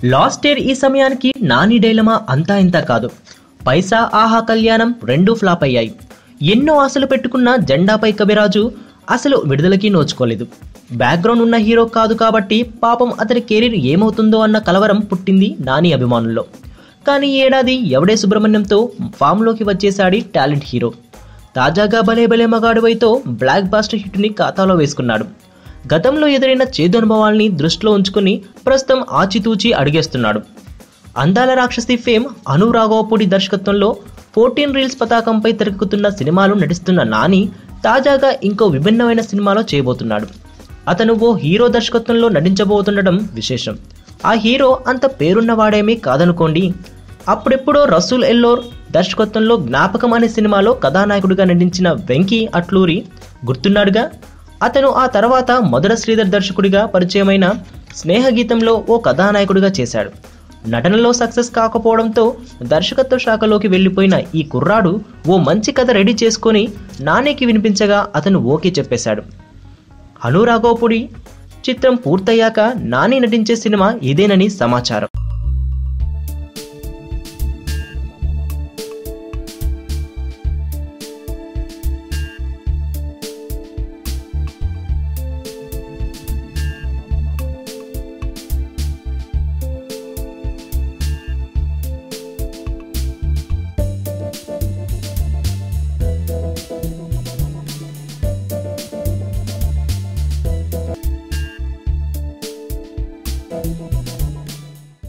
Last year ఈ సమయానికి Nani dilemma అంతా ఇంతా కాదు. పైసా ఆహా కళ్యాణం రెండూ ఫ్లాప్ అయ్యాయి. ఎన్నో ఆశలు పెట్టుకున్న జెండాపై కవిరాజు అసలు విడుదలకి నోచుకోలేదు. బ్యాక్గ్రౌండ్ ఉన్న హీరో కాదు కాబట్టి పాపం అతని కెరీర్ ఏమవుతుందో అన్న కలవరం పుట్టింది నాని అభిమానుల్లో. కానీ ఈ ఏడాది ఎవడే సుబ్రహ్మణ్యంతో ఫామ్లోకి వచ్చేశాడి టాలెంట్ హీరో. తాజాగా భలే భలే మగాడువైతో బ్లాక్ బాస్టర్ హిట్ని ఖాతాలో వేసుకున్నాడు. గతంలో ఎదురైన చేదు అనుభవాల్ని దృష్టిలో ఉంచుకుని ప్రస్తుతం ఆచితూచి అడుగేస్తున్నాడు. అందాల రాక్షసి ఫేమ్ అను రాఘవపూడి దర్శకత్వంలో 14 రీల్స్ పతాకంపై తెరకెక్కుతున్న సినిమాలో నటిస్తున్న నాని తాజాగా ఇంకో విభిన్నమైన సినిమాలో చేయబోతున్నాడు. అతను ఓ హీరో దర్శకత్వంలో నటించబోతుండడం విశేషం. ఆ హీరో అంత పేరున్నవాడేమీ కాదనుకోండి. అప్పుడెప్పుడో రసూల్ ఎల్లోర్ దర్శకత్వంలో జ్ఞాపకం అనే సినిమాలో కథానాయకుడిగా నటించిన వెంకీ అట్లూరి గుర్తున్నాడుగా. అతను ఆ తర్వాత మధుర శ్రీధర్ దర్శకుడిగా పరిచయమైన స్నేహగీతంలో ఓ కథానాయకుడిగా చేశాడు. నటనలో సక్సెస్ కాకపోవడంతో దర్శకత్వ శాఖలోకి వెళ్ళిపోయిన ఈ కుర్రాడు ఓ మంచి కథ రెడీ చేసుకొని నానికి వినిపించగా అతను ఓకే చెప్పేశాడు. అను రాఘవపూడి చిత్రం పూర్తయ్యాక నాని నటించే సినిమా ఇదేనని సమాచారం.